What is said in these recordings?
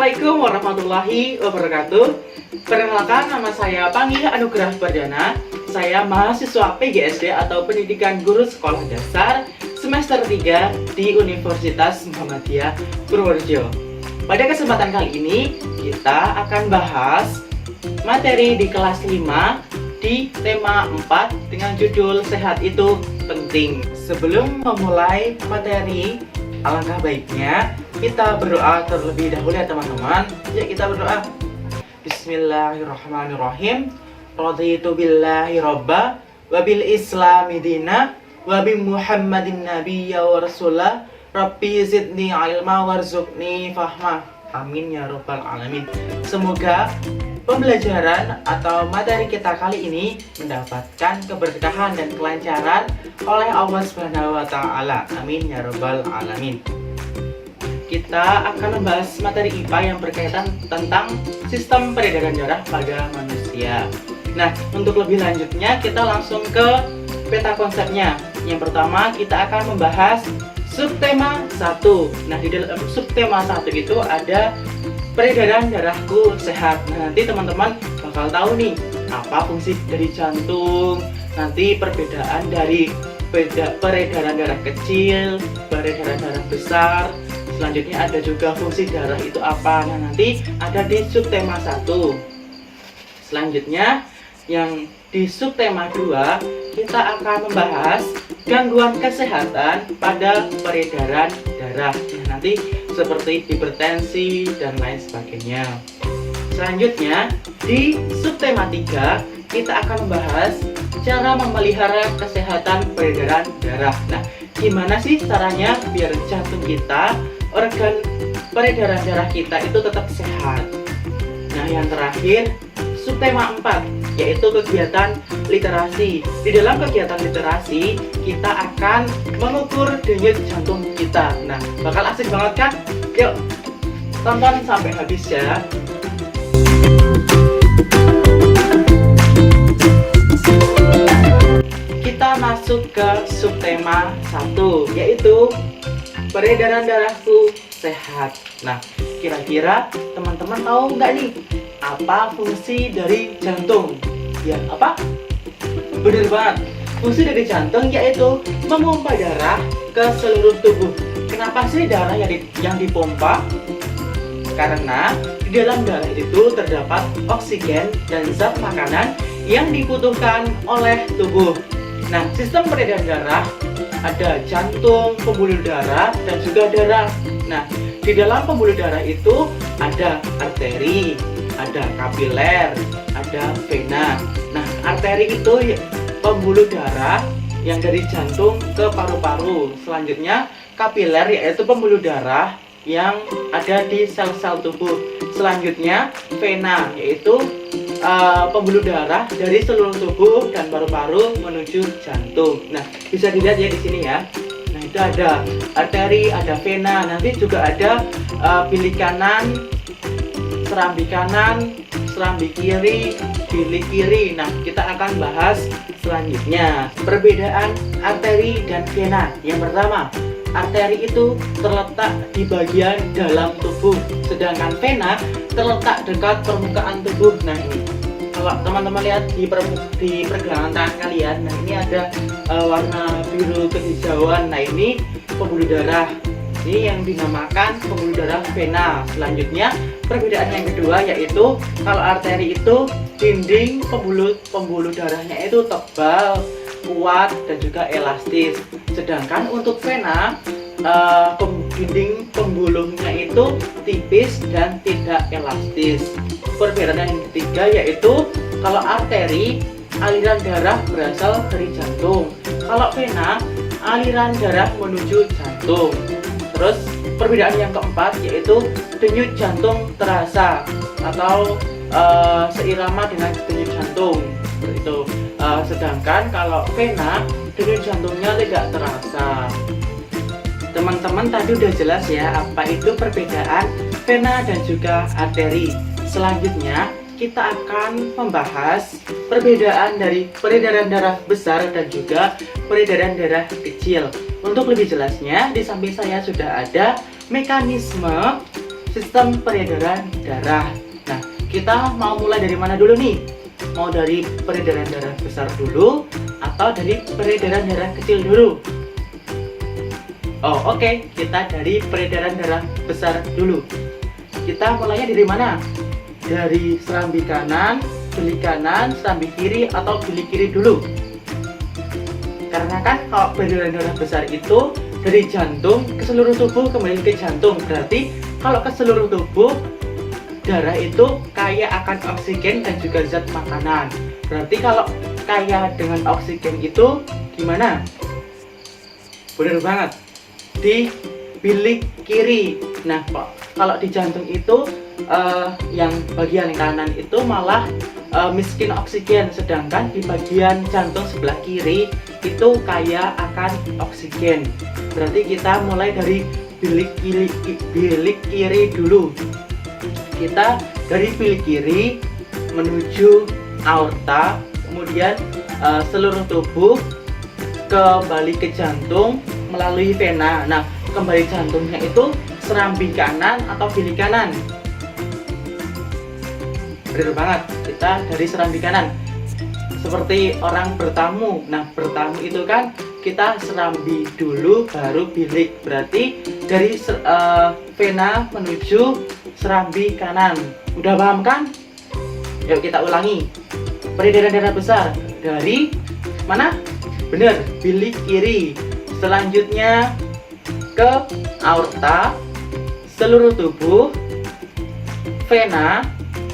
Assalamualaikum warahmatullahi wabarakatuh. Perkenalkan, nama saya Pangi Anugrah Perdana. Saya mahasiswa PGSD atau Pendidikan Guru Sekolah Dasar semester 3 di Universitas Muhammadiyah Purworejo. Pada kesempatan kali ini kita akan bahas materi di kelas 5 di tema 4 dengan judul Sehat Itu Penting. Sebelum memulai materi, alangkah baiknya kita berdoa terlebih dahulu ya teman-teman. Ya, kita berdoa. Bismillahirrahmanirrahim. Raditu billahi robba wa bil islami dina wa bi muhammadin nabiyya wa rasulah. Rabbi zidni ilma warzuqni fahma. Amin ya rabbal alamin. Semoga pembelajaran atau materi kita kali ini mendapatkan keberkahan dan kelancaran oleh Allah Subhanahu wa taala. Amin ya rabbal alamin. Kita akan membahas materi IPA yang berkaitan tentang sistem peredaran darah pada manusia. Nah, untuk lebih lanjutnya kita langsung ke peta konsepnya. Yang pertama kita akan membahas subtema 1. Nah, di dalam subtema 1 itu ada peredaran darahku sehat. Nah, nanti teman-teman bakal tahu nih apa fungsi dari jantung, nanti perbedaan dari peredaran darah kecil, peredaran darah besar. Selanjutnya ada juga fungsi darah itu apa. Nah, nanti ada di subtema 1. Selanjutnya yang di subtema 2 kita akan membahas gangguan kesehatan pada peredaran darah. Nah, nanti seperti hipertensi dan lain sebagainya. Selanjutnya di subtema 3 kita akan membahas cara memelihara kesehatan peredaran darah. Nah, gimana sih caranya biar jantung kita, organ peredaran darah kita itu tetap sehat. Nah, yang terakhir subtema 4 yaitu kegiatan literasi. Di dalam kegiatan literasi kita akan mengukur denyut jantung kita. Nah, bakal asik banget kan? Yuk tonton sampai habis ya. Kita masuk ke subtema 1 yaitu peredaran darahku sehat. Nah, kira-kira teman-teman tahu nggak nih apa fungsi dari jantung? Ya, apa? Bener banget. Fungsi dari jantung yaitu memompa darah ke seluruh tubuh. Kenapa sih darah yang dipompa? Karena di dalam darah itu terdapat oksigen dan zat makanan yang dibutuhkan oleh tubuh. Nah, sistem peredaran darah ada jantung, pembuluh darah, dan juga darah. Nah, di dalam pembuluh darah itu ada arteri, ada kapiler, ada vena. Nah, arteri itu pembuluh darah yang dari jantung ke paru-paru. Selanjutnya kapiler yaitu pembuluh darah yang ada di sel-sel tubuh. Selanjutnya vena yaitu pembuluh darah dari seluruh tubuh dan paru-paru menuju jantung. Nah, bisa dilihat ya di sini ya. Nah, itu ada arteri, ada vena, nanti juga ada bilik kanan, serambi kanan, serambi kiri, bilik kiri. Nah, kita akan bahas selanjutnya perbedaan arteri dan vena. Yang pertama, arteri itu terletak di bagian dalam tubuh, sedangkan vena terletak dekat permukaan tubuh. Nah, ini kalau teman-teman lihat di pergelangan tangan kalian, nah ini ada warna biru kehijauan. Nah, ini pembuluh darah. Ini yang dinamakan pembuluh darah vena. Selanjutnya perbedaan yang kedua yaitu kalau arteri itu dinding pembuluh darahnya itu tebal, kuat, dan juga elastis. Sedangkan untuk vena dinding pembuluhnya itu tipis dan tidak elastis. Perbedaan yang ketiga yaitu kalau arteri aliran darah berasal dari jantung, kalau vena aliran darah menuju jantung. Terus perbedaan yang keempat yaitu denyut jantung terasa atau seirama dengan denyut jantung itu. Sedangkan kalau vena denyut jantungnya tidak terasa. Teman-teman tadi udah jelas ya apa itu perbedaan vena dan juga arteri. Selanjutnya kita akan membahas perbedaan dari peredaran darah besar dan juga peredaran darah kecil. Untuk lebih jelasnya, di samping saya sudah ada mekanisme sistem peredaran darah. Nah, kita mau mulai dari mana dulu nih? Mau dari peredaran darah besar dulu atau dari peredaran darah kecil dulu? Oh, oke. Kita dari peredaran darah besar dulu. Kita mulainya dari mana? Dari serambi kanan, bilik kanan, serambi kiri, atau bilik kiri dulu? Karena kan kalau peredaran darah besar itu dari jantung ke seluruh tubuh kembali ke jantung. Berarti kalau ke seluruh tubuh, darah itu kaya akan oksigen dan juga zat makanan. Berarti kalau kaya dengan oksigen itu gimana? Bener banget, di bilik kiri. Nah, kalau di jantung itu yang bagian kanan itu malah miskin oksigen, sedangkan di bagian jantung sebelah kiri itu kaya akan oksigen. Berarti kita mulai dari bilik kiri dulu. Kita dari bilik kiri menuju aorta, kemudian seluruh tubuh kembali ke jantung melalui vena. Nah, kembali jantungnya itu serambi kanan atau bilik kanan? Bener banget, kita dari serambi kanan. Seperti orang bertamu. Nah, bertamu itu kan kita serambi dulu baru bilik. Berarti dari vena menuju serambi kanan. Udah paham kan? Yuk kita ulangi. Peredaran darah besar dari mana? Bener, bilik kiri. Selanjutnya ke aorta, seluruh tubuh, vena,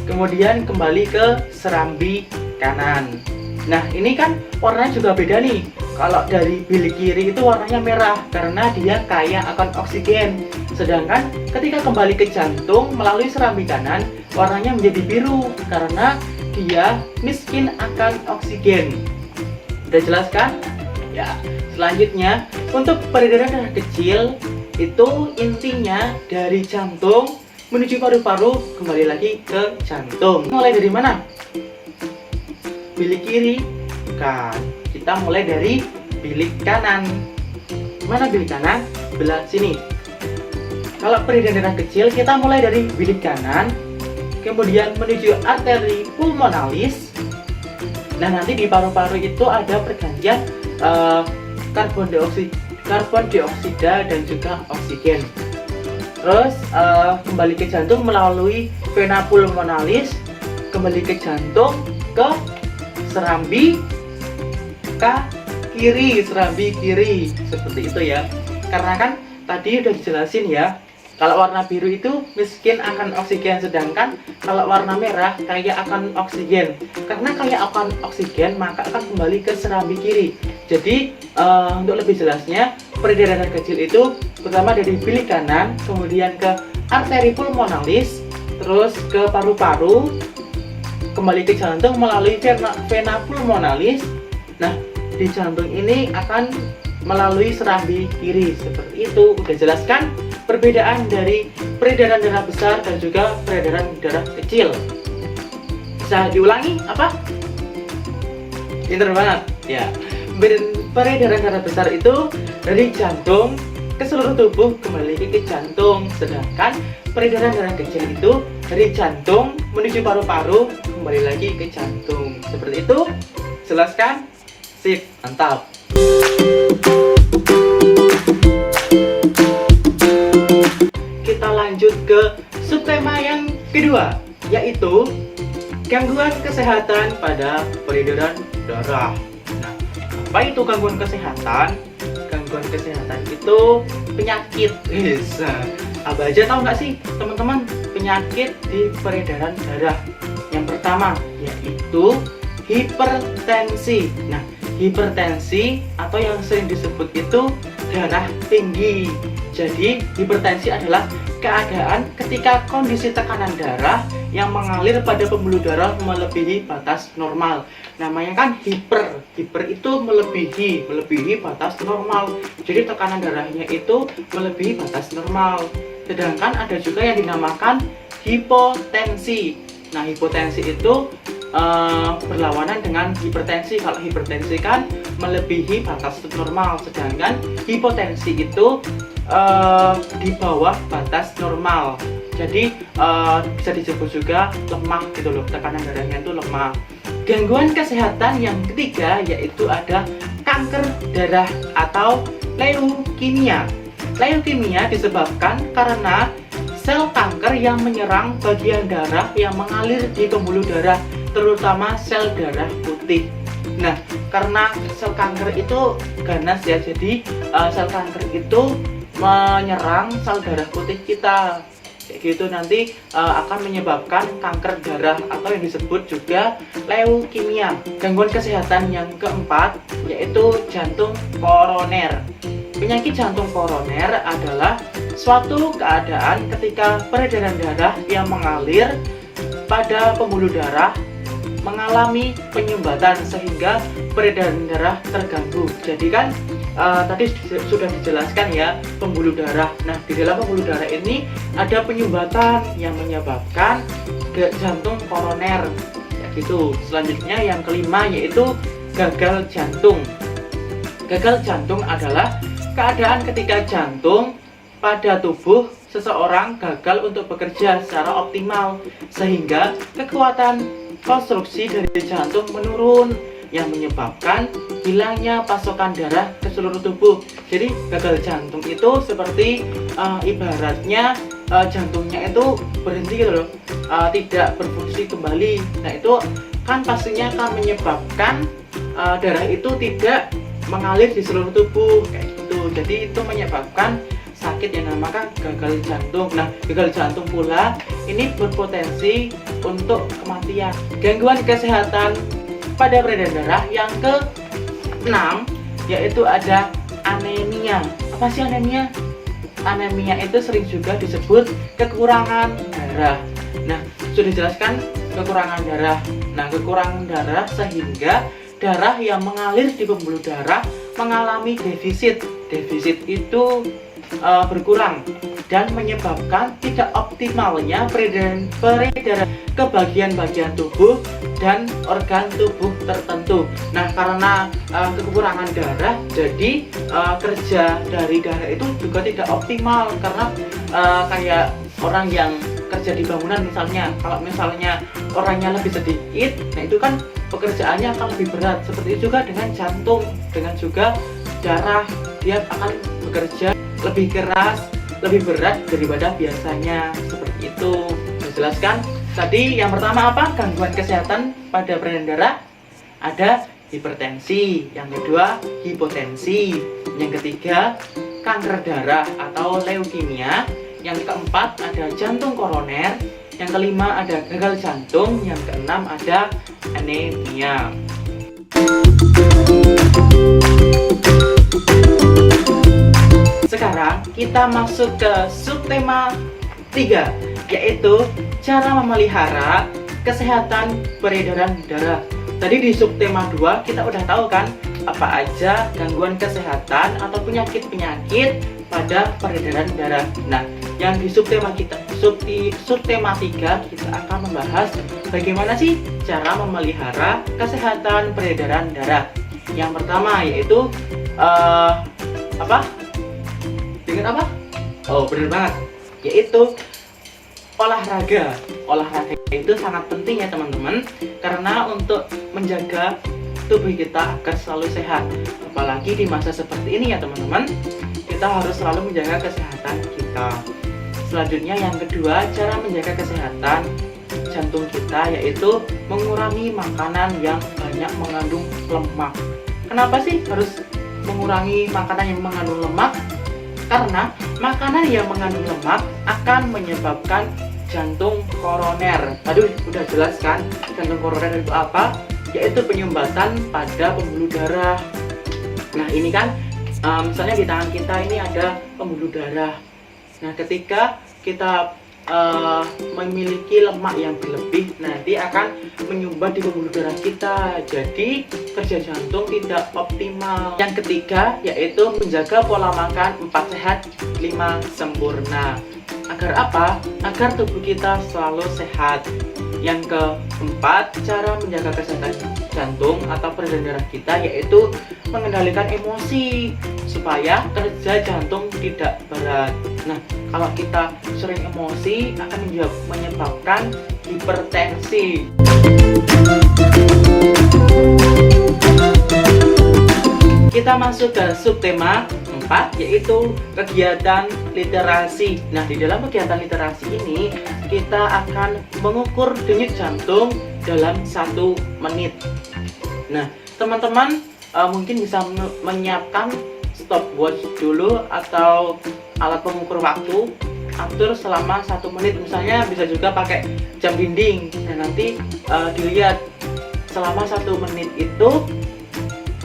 kemudian kembali ke serambi kanan. Nah, ini kan warnanya juga beda nih. Kalau dari bilik kiri itu warnanya merah karena dia kaya akan oksigen. Sedangkan ketika kembali ke jantung melalui serambi kanan, warnanya menjadi biru karena dia miskin akan oksigen. Udah jelas kan? Ya, selanjutnya untuk peredaran darah kecil itu intinya dari jantung menuju paru-paru kembali lagi ke jantung. Mulai dari mana? Bilik kiri kan. Kita mulai dari bilik kanan. Mana bilik kanan? Belah sini. Kalau peredaran darah kecil kita mulai dari bilik kanan, kemudian menuju arteri pulmonalis. Nah, nanti di paru-paru itu ada pergantian karbon dioksida dan juga oksigen. Terus kembali ke jantung melalui vena pulmonalis, kembali ke jantung ke serambi serambi kiri, seperti itu ya. Karena kan tadi udah dijelasin ya, kalau warna biru itu miskin akan oksigen, sedangkan kalau warna merah kaya akan oksigen. Karena kaya akan oksigen maka akan kembali ke serambi kiri. Jadi untuk lebih jelasnya, peredaran darah kecil itu pertama dari bilik kanan, kemudian ke arteri pulmonalis, terus ke paru-paru, kembali ke jantung melalui vena pulmonalis. Nah, di jantung ini akan melalui serambi kiri, seperti itu. Udah jelaskan perbedaan dari peredaran darah besar dan juga peredaran darah kecil. Bisa diulangi apa? Pinter banget ya. Peredaran darah besar itu dari jantung ke seluruh tubuh kembali ke jantung, sedangkan peredaran darah kecil itu dari jantung menuju paru-paru kembali lagi ke jantung. Seperti itu. Jelaskan? Sip, mantap. Kita lanjut ke subtema yang kedua, yaitu gangguan kesehatan pada peredaran darah. Nah, apa itu gangguan kesehatan? Gangguan kesehatan itu penyakit. Apa aja tahu nggak sih teman-teman penyakit di peredaran darah? Yang pertama yaitu hipertensi. Nah, hipertensi atau yang sering disebut itu darah tinggi. Jadi hipertensi adalah keadaan ketika kondisi tekanan darah yang mengalir pada pembuluh darah melebihi batas normal. Namanya kan hiper itu melebihi batas normal. Jadi tekanan darahnya itu melebihi batas normal. Sedangkan ada juga yang dinamakan hipotensi. Nah, hipotensi itu berlawanan dengan hipertensi. Kalau hipertensi kan melebihi batas normal, sedangkan hipotensi itu di bawah batas normal. Jadi bisa disebut juga lemah gitu loh, tekanan darahnya itu lemah. Gangguan kesehatan yang ketiga yaitu ada kanker darah atau leukemia. Leukemia disebabkan karena sel kanker yang menyerang bagian darah yang mengalir di pembuluh darah, terutama sel darah putih. Nah, karena sel kanker itu ganas ya, jadi sel kanker itu menyerang sel darah putih kita. Kayak gitu nanti akan menyebabkan kanker darah atau yang disebut juga leukemia. Gangguan kesehatan yang keempat yaitu jantung koroner. Penyakit jantung koroner adalah suatu keadaan ketika peredaran darah yang mengalir pada pembuluh darah mengalami penyumbatan sehingga peredaran darah terganggu. Jadi kan tadi sudah dijelaskan ya, pembuluh darah. Nah, di dalam pembuluh darah ini ada penyumbatan yang menyebabkan jantung koroner. Ya gitu. Selanjutnya yang kelima yaitu gagal jantung. Gagal jantung adalah keadaan ketika jantung pada tubuh seseorang gagal untuk bekerja secara optimal sehingga kekuatan konstruksi dari jantung menurun yang menyebabkan hilangnya pasokan darah ke seluruh tubuh. Jadi gagal jantung itu seperti ibaratnya jantungnya itu berhenti gitu loh, tidak berfungsi kembali. Nah itu kan pastinya akan menyebabkan darah itu tidak mengalir di seluruh tubuh kayak gitu. Jadi itu menyebabkan sakit yang dinamakan gagal jantung. Nah, gagal jantung pula ini berpotensi untuk kematian. Gangguan kesehatan pada peredaran darah yang ke-6 yaitu ada anemia. Apa sih anemia? Anemia itu sering juga disebut kekurangan darah. Nah, sudah dijelaskan kekurangan darah. Nah, kekurangan darah sehingga darah yang mengalir di pembuluh darah mengalami defisit. Defisit itu berkurang dan menyebabkan tidak optimalnya peredaran ke bagian-bagian tubuh dan organ tubuh tertentu. Nah, karena kekurangan darah, jadi kerja dari darah itu juga tidak optimal karena kayak orang yang kerja di bangunan misalnya, kalau misalnya orangnya lebih sedikit, nah itu kan pekerjaannya akan lebih berat. Seperti itu juga dengan jantung, dengan juga darah, dia akan bekerja lebih keras, lebih berat daripada biasanya. Seperti itu. Dijelaskan tadi yang pertama apa? Gangguan kesehatan pada peredaran darah. Ada hipertensi, yang kedua hipotensi, yang ketiga kanker darah atau leukemia, yang keempat ada jantung koroner, yang kelima ada gagal jantung, yang keenam ada anemia. Sekarang kita masuk ke subtema 3, yaitu cara memelihara kesehatan peredaran darah. Tadi di subtema 2 kita udah tahu kan apa aja gangguan kesehatan atau penyakit-penyakit pada peredaran darah. Nah, yang di subtema 3 kita akan membahas bagaimana sih cara memelihara kesehatan peredaran darah. Yang pertama yaitu dengan apa? Oh, bener banget, yaitu olahraga. Olahraga itu sangat penting ya teman-teman, karena untuk menjaga tubuh kita agar selalu sehat. Apalagi di masa seperti ini ya teman-teman, kita harus selalu menjaga kesehatan kita. Selanjutnya yang kedua, cara menjaga kesehatan jantung kita yaitu mengurangi makanan yang banyak mengandung lemak. Kenapa sih harus mengurangi makanan yang mengandung lemak? Karena makanan yang mengandung lemak akan menyebabkan jantung koroner. Tadi udah jelas kan jantung koroner itu apa? Yaitu penyumbatan pada pembuluh darah. Nah ini kan misalnya di tangan kita ini ada pembuluh darah. Nah ketika kita memiliki lemak yang berlebih, nanti akan menyumbat di pembuluh darah kita, jadi kerja jantung tidak optimal. Yang ketiga yaitu menjaga pola makan 4 sehat 5 sempurna. Agar apa? Agar tubuh kita selalu sehat. Yang keempat, cara menjaga kesehatan jantung atau peredaran darah kita yaitu mengendalikan emosi supaya kerja jantung tidak berat. Nah, kalau kita sering emosi akan menyebabkan hipertensi. Kita masuk ke subtema 4 yaitu kegiatan literasi. Nah, di dalam kegiatan literasi ini kita akan mengukur denyut jantung dalam 1 menit. Nah, teman-teman mungkin bisa menyiapkan stopwatch dulu atau alat pengukur waktu, atur selama 1 menit. Misalnya bisa juga pakai jam dinding. Nah, nanti dilihat selama 1 menit itu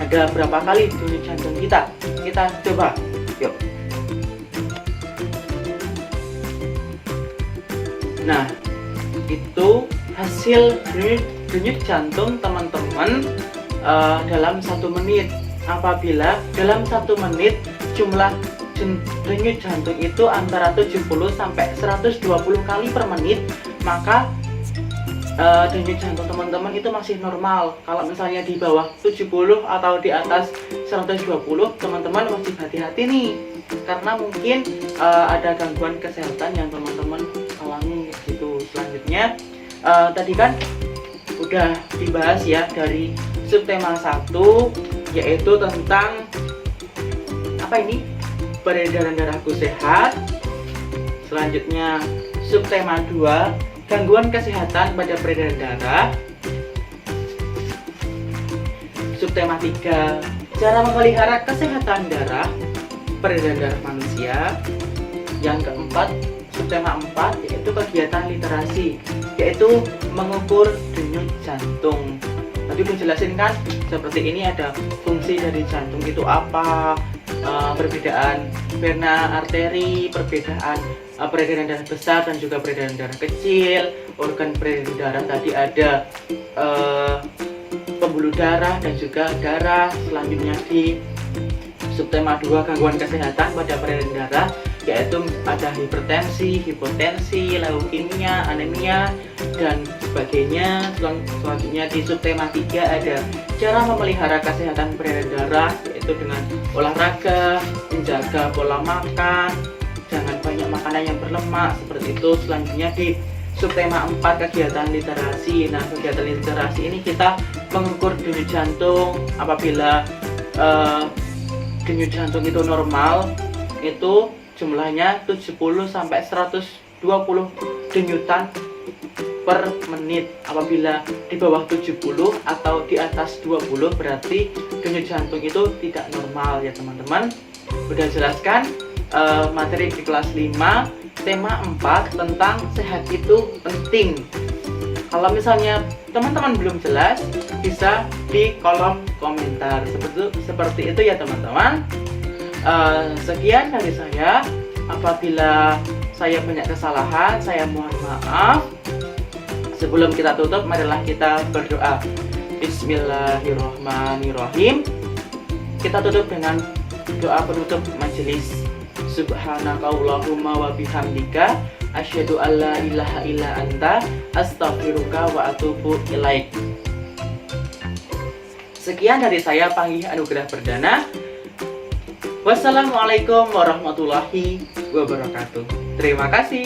ada berapa kali denyut jantung kita. Kita coba, yuk. Nah, itu hasil denyut jantung teman-teman dalam 1 menit. Apabila dalam 1 menit jumlah denyut jantung itu antara 70 sampai 120 kali per menit, maka denyut jantung teman-teman itu masih normal. Kalau misalnya di bawah 70 atau di atas 120, teman-teman wajib hati-hati nih, karena mungkin ada gangguan kesehatan yang teman-teman alami gitu. Selanjutnya tadi kan udah dibahas ya dari subtema 1 yaitu tentang apa ini? Peredaran darahku sehat. Selanjutnya subtema 2, gangguan kesehatan pada peredaran darah. Subtema 3, cara memelihara kesehatan darah, peredaran darah manusia. Yang keempat, subtema 4 yaitu kegiatan literasi, yaitu mengukur denyut jantung. Tadi udah jelasin kan, seperti ini ada fungsi dari jantung itu apa, perbedaan vena, arteri, perbedaan peredaran darah besar dan juga peredaran darah kecil. Organ peredaran darah tadi ada pembuluh darah dan juga darah. Selanjutnya di subtema 2, gangguan kesehatan pada peredaran darah, yaitu ada hipertensi, hipotensi, leukemia, anemia dan sebagainya. Selanjutnya di subtema 3 ada cara memelihara kesehatan peredaran darah, yaitu dengan olahraga, menjaga pola makan, jangan banyak makanan yang berlemak seperti itu. Selanjutnya di subtema 4, kegiatan literasi. Nah, kegiatan literasi ini kita mengukur denyut jantung. Apabila denyut jantung itu normal, itu jumlahnya 70 sampai 120 denyutan per menit. Apabila di bawah 70 atau di atas 20 berarti denyut jantung itu tidak normal ya teman-teman. Udah jelaskan materi di kelas 5 tema 4 tentang sehat itu penting. Kalau misalnya teman-teman belum jelas, bisa di kolom komentar. Seperti itu ya teman-teman. Sekian dari saya. Apabila saya banyak kesalahan, saya mohon maaf. Sebelum kita tutup, marilah kita berdoa. Bismillahirrahmanirrahim. Kita tutup dengan doa penutup majelis. Subhanakallahumma wa bihamdika asyhadu alla ilaha illa anta astaghfiruka wa atubu ilaik. Sekian dari saya, Panggih Anugerah Perdana. Wassalamualaikum warahmatullahi wabarakatuh. Terima kasih.